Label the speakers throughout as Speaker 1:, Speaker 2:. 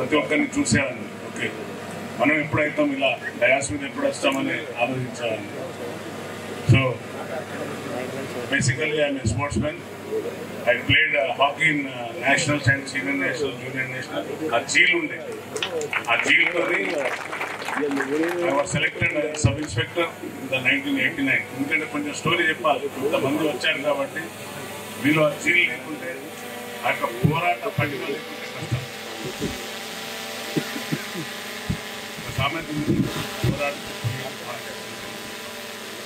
Speaker 1: ప్రతి ఒక్కరిని చూసేవాడిని. ఓకే, మనం ఎప్పుడైతాం ఇలా డయాస్ మీద ఎప్పుడు వస్తామని ఆలోచించేవాడిని. So basically I'm a sports man. I played hockey in nationals and senior national, junior national. A jail unde. A jail toni I was selected as sub inspector in the 1989. Indukante konja story cheppali. Inta mandi vacharu kabatti meelo a jail lekunte aka porata padima lekunte kashtam. Saamati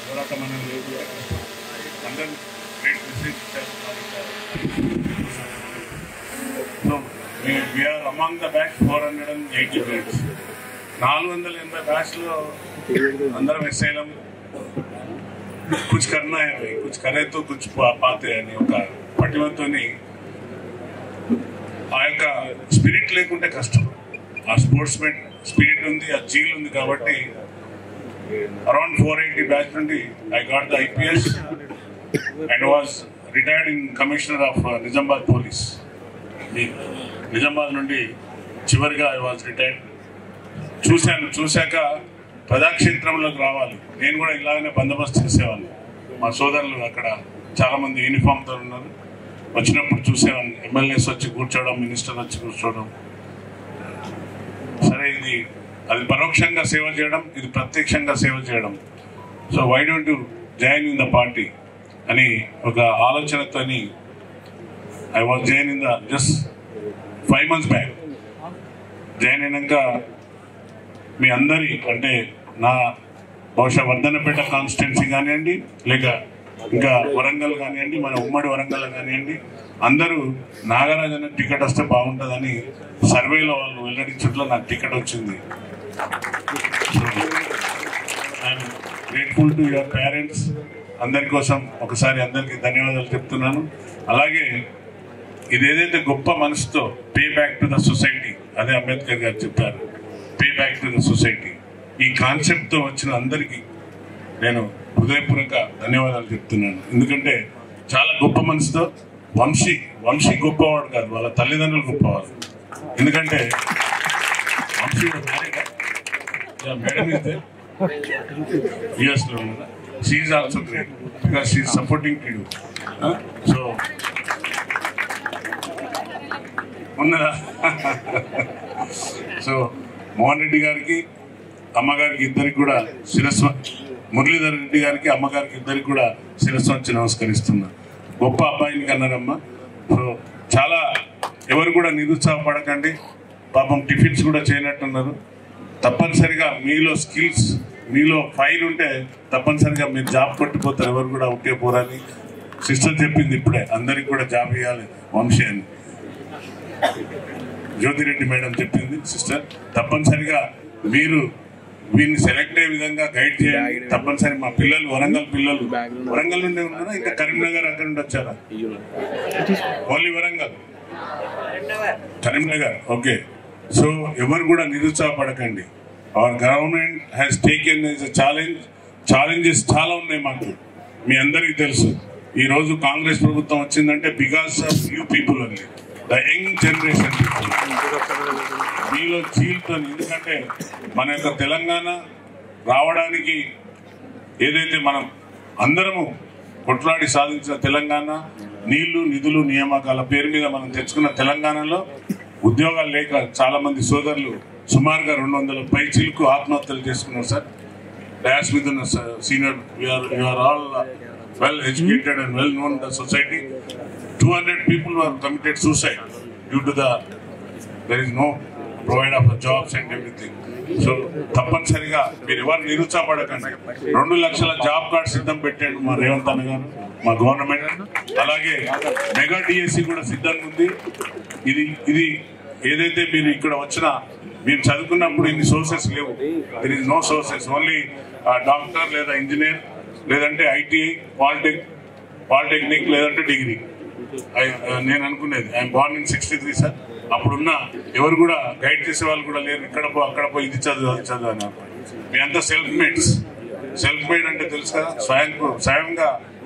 Speaker 1: porata manam lekunte kashtam. Andaru great message icharu. So we are among the batch 480 players. 480 batch lo अंदर SLM कुछ करना है भाई, कुछ करे तो कुछ पाते हैं नहीं होगा पटिमतोनी ఆ యొక్క స్పిరిట్ లేకుంటే కష్టం. ఆ స్పోర్ట్స్ మెన్ స్పిరిట్ ఉంది, ఆ జీల్ ఉంది కాబట్టి అరౌండ్ 480 బ్యాచ్ నుండి I got the IPS and was retired in commissioner of Nizamabad police. Nizamabad నుండి చివరిగా ఐ వాజ్ రిటైర్డ్. చూశాక ప్రజాక్షేత్రంలోకి రావాలి, నేను కూడా ఇలాగనే బందోబస్తు చేసేవాడిని. మా సోదరులు అక్కడ చాలామంది యూనిఫామ్తో ఉన్నారు, వచ్చినప్పుడు చూసేవాడిని. ఎమ్మెల్యేస్ వచ్చి కూర్చోవడం, మినిస్టర్ వచ్చి కూర్చోవడం. సరే, అది పరోక్షంగా సేవ చేయడం, ఇది ప్రత్యక్షంగా సేవ చేయడం. So why don't you join in the party అని ఒక ఆలోచనతోని I was join in the just 5 months back. Join అయినాక మీ అందరి అంటే నా బహుశా వర్ధనపేట కాన్స్టిట్యున్సీ కానివ్వండి, లేక ఇంకా వరంగల్ కానివ్వండి, మన ఉమ్మడి వరంగల్ కానివ్వండి, అందరూ నాగరాజ్ అనే టికెట్ వస్తే బాగుంటుందని సర్వేలో వాళ్ళు వెల్లడించట్లో నాకు టికెట్ వచ్చింది. I'm grateful to your parents. అందరి కోసం ఒకసారి అందరికీ ధన్యవాదాలు చెప్తున్నాను. అలాగే ఇది ఏదైతే గొప్ప మనసుతో pay back to the society, అదే అంబేద్కర్ గారు చెప్పారు, pay back to the society. ఈ కాన్సెప్ట్తో వచ్చిన అందరికీ నేను హృదయపూర్వక ధన్యవాదాలు చెప్తున్నాను. ఎందుకంటే చాలా గొప్ప మనసుతో వంశీ గొప్పవాడు కాదు, వాళ్ళ తల్లిదండ్రులు గొప్పవారు. ఎందుకంటే వంశీ మేడం ఇస్తే యుఎస్లో ఉన్నదా, she is also great because she is supporting to you. So Mohan Reddy గారికి అమ్మగారికి ఇద్దరికి కూడా శిరస్సు, మురళీధర్ రెడ్డి గారికి అమ్మగారికి ఇద్దరికి కూడా శిరస్సు వచ్చి నమస్కరిస్తున్నా. గొప్ప అబ్బాయిని కన్నారమ్మ. సో చాలా ఎవరు కూడా నిరుత్సాహపడకండి. పాపం టిఫిన్స్ కూడా చేయనట్టున్నారు. తప్పనిసరిగా మీలో స్కిల్స్, మీలో ఫైల్ ఉంటే తప్పనిసరిగా మీరు జాబ్ కొట్టిపోతారు. ఎవరు కూడా ఉంటే పోరాని సిస్టర్ చెప్పింది ఇప్పుడే, అందరికి కూడా జాబ్ ఇవ్వాలి వంశీ అని. జ్యోతిరెడ్డి మేడం చెప్పింది సిస్టర్. తప్పనిసరిగా మీరు వీరిని సెలెక్ట్ అయ్యే విధంగా గైడ్ చేయాలి. తప్పనిసరి మా పిల్లలు వరంగల్ నుండి ఉన్నారా, ఇంకా కరీంనగర్ అక్కడ నుండి వచ్చారా? Only Warangal, Karimnagar. Okay, so ఎవరు కూడా నిరుత్సాహపడకండి. Our government has taken as a challenges చాలా ఉన్నాయి మాకు. మీ అందరికీ తెలుసు, ఈరోజు కాంగ్రెస్ ప్రభుత్వం వచ్చిందంటే because of you people only, the young generation people. మీలో చీల్తో, ఎందుకంటే మన యొక్క తెలంగాణ రావడానికి ఏదైతే మనం అందరము కొట్లాడి సాధించిన తెలంగాణ, నీళ్లు నిధులు నియామకాల పేరు మీద మనం తెచ్చుకున్న తెలంగాణలో ఉద్యోగాలు లేక చాలా మంది సోదరులు సుమారుగా 200 పైచీలకు ఆత్మహత్యలు చేసుకున్నారు. సార్, డయాస్ మీద ఉన్న senior, you are all well educated and well known in the society. 200 people were committed suicide due to there is no provide of jobs and everything. So తప్పనిసరిగా మీరు ఎవరు నిరుత్సాహపడకండి. 2 లక్షల జాబ్ కార్డ్ సిద్ధం పెట్టాడు మా రేవంత్ అన్న గారు, మా గవర్నమెంట్. అలాగే మెగా డిఎస్సి కూడా సిద్ధంగా ఉంది. ఇది ఏదైతే మీరు ఇక్కడ వచ్చిన, మీరు చదువుకున్నప్పుడు ఇన్ని సోర్సెస్ లేవు. There is no sources, only doctor లేదా ఇంజనీర్, లేదంటే ఐటీఐ, పాలిటెక్నిక్, లేదంటే డిగ్రీ. నేను అనుకునేది, ఐఎమ్ బోర్న్ ఇన్ 63 సార్. అప్పుడున్న ఎవరు కూడా గైడ్ చేసే వాళ్ళు కూడా లేరు. ఇక్కడ పో, అక్కడ పో, ఇది చదువు, అది చదువు అని. మీ అంతా సెల్ఫ్ మేడ్ అంటే తెలుసు కదా,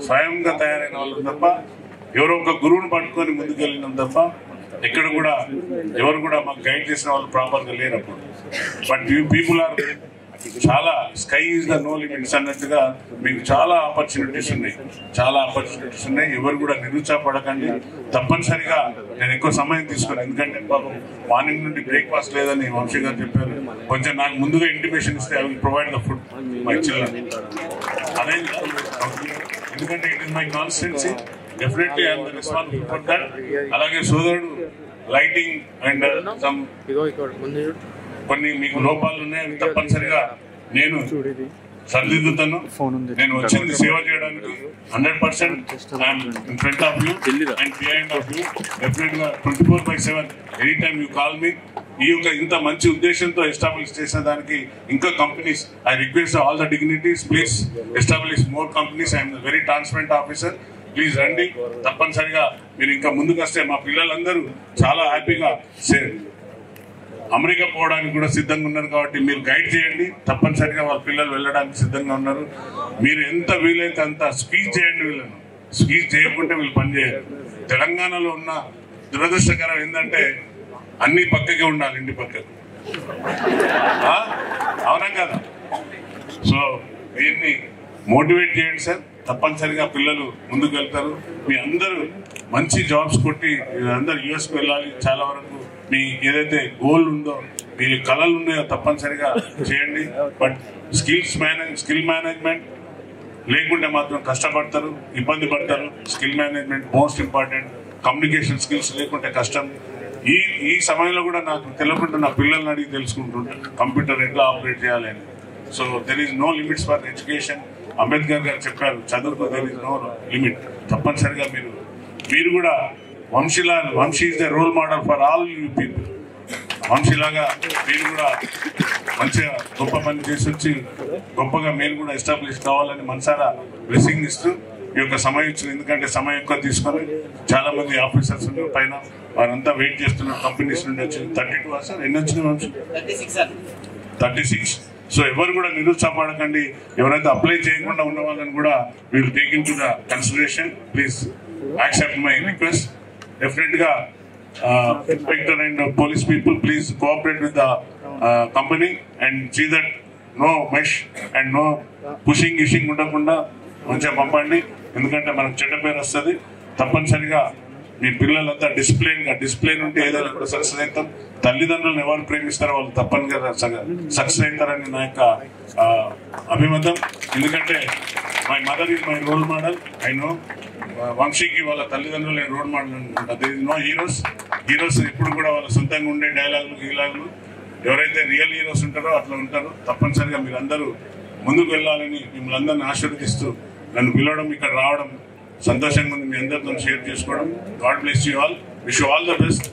Speaker 1: స్వయంగా తయారైన వాళ్ళు తప్ప, ఎవరో ఒక గురువుని పట్టుకొని ముందుకు వెళ్ళినాం తప్ప ఎక్కడ కూడా ఎవరు కూడా మాకు గైడ్ చేసిన వాళ్ళు ప్రాపర్గా లేరు అప్పుడు. బట్ యూ పీపుల్ ఆర్ చాలా sky is the no limits అన్నట్టుగా మీకు చాలా ఆపర్చునిటీస్ ఉన్నాయి. ఎవరు కూడా నిరుత్సాహపడకండి. తప్పనిసరిగా నేను ఎక్కువ సమయం తీసుకున్నాను, ఎందుకంటే మార్నింగ్ నుండి బ్రేక్ఫాస్ట్ లేదని వంశీ గారు చెప్పారు. కొంచెం నాకు ముందుగా ఇంటిమేషన్ ఇస్తే I will provide the food my children. అదే ఎందుకంటే it is my constituency, definitely I'm the responsible for that. అలాగే సోదరుడు లైటింగ్ అండ్ సమ్ కొన్ని మీకు లోపాలు ఉన్నాయి, తప్పనిసరిగా నేను సరిదిద్దుతాను. నేను వచ్చింది సేవ చేయడానికి 100% I'm in front of you and behind of you. Definite గా 24/7 any time you call me. ఈ యొక్క ఇంత మంచి ఉద్దేశంతో ఎస్టాబ్లిష్ చేసిన దానికి ఇంకా companies, I request all the dignities, please establish more companies. I'm very transparent officer. Please రండి, తప్పనిసరిగా మీరు ఇంకా ముందుకు వస్తే మా పిల్లలందరూ చాలా హ్యాపీగా అమెరికా పోవడానికి కూడా సిద్ధంగా ఉన్నారు. కాబట్టి మీరు గైడ్ చేయండి, తప్పనిసరిగా వాళ్ళ పిల్లలు వెళ్ళడానికి సిద్ధంగా ఉన్నారు. మీరు ఎంత వీలైతే అంత స్క్వీజ్ చేయండి వీళ్ళను. స్క్వీజ్ చేయకుంటే వీళ్ళు పనిచేయరు. తెలంగాణలో ఉన్న దురదృష్టకరం ఏంటంటే అన్ని పక్కకే ఉండాలి, ఇంటి పక్కకు. అవునా కదా? సో దీన్ని మోటివేట్ చేయండి సార్, తప్పనిసరిగా పిల్లలు ముందుకు వెళ్తారు. మీ అందరూ మంచి జాబ్స్ కొట్టి అందరూ యూఎస్కి వెళ్ళాలి. చాలా వరకు మీ ఏదైతే గోల్ ఉందో, మీ కళలు ఉన్నాయో తప్పనిసరిగా చేయండి. బట్ స్కిల్ మేనేజ్మెంట్ లేకుంటే మాత్రం కష్టపడతారు, ఇబ్బంది పడతారు. Skill management most important. Communication skills లేకుంటే కష్టం. ఈ సమయంలో కూడా నాకు తెలియకుండా నా పిల్లల్ని అడిగి తెలుసుకుంటుంటాను కంప్యూటర్ ఎట్లా ఆపరేట్ చేయాలి అని. So there is no limits for education. Ambedkar garu చెప్పారు, చదువుకు దెర్ ఈజ్ నో లిమిట్. తప్పనిసరిగా మీరు కూడా Vamshi is the role model for all you people. వంశీలాగా మీరు కూడా మంచిగా గొప్ప పని చేసి వచ్చి గొప్పగా మీరు కూడా ఎస్టాబ్లిష్ కావాలని మనసారా బ్లెస్సింగ్ ఇస్తూ ఈ యొక్క సమయం ఇచ్చిన, ఎందుకంటే సమయం ఎక్కువ తీసుకొని చాలా మంది ఆఫీసర్స్ పైన వారంతా వెయిట్ చేస్తున్నారు. కంపెనీస్ నుండి వచ్చి 32 సార్ ఎన్ని వచ్చినాయి వంశీ? 36. సో ఎవరు కూడా నిరుత్సాహపడకండి. ఎవరైతే అప్లై చేయకుండా ఉన్న వాళ్ళని కూడా we'll take into the consideration. Please accept my request. Definite గా inspector and police people, please cooperate with the company and see that no mess and no pushing గిషింగ్ ఉండకుండా మంచిగా పంపండి, ఎందుకంటే మనకు చెడ్డ పేరు వస్తుంది. తప్పనిసరిగా మీ పిల్లలంతా డిసిప్లైన్ ఉంటే ఏదైనా కూడా సక్సెస్ అవుతాం. తల్లిదండ్రులను ఎవరు ప్రేమిస్తారో వాళ్ళు తప్పనిగా సక్సెస్ అవుతారని నా యొక్క అభిమతం. ఎందుకంటే my mother is my role model. I know వంశీకి వాళ్ళ తల్లిదండ్రులు రోల్ మోడల్ అనుకుంటా. దేర్ ఇస్ నో హీరోస్ ఎప్పుడు కూడా వాళ్ళ సొంతంగా ఉండే డైలాగులు ఎవరైతే రియల్ హీరోస్ ఉంటారో అట్లా ఉంటారు. తప్పనిసరిగా మీరందరూ ముందుకు వెళ్ళాలని మిమ్మల్ని అందరిని ఆశీర్వదిస్తూ నన్ను పిలవడం, ఇక్కడ రావడం సంతోషంగా ఉంది. మీ అందరితో షేర్ చేసుకోవడం. God bless you all. Wish you all the best.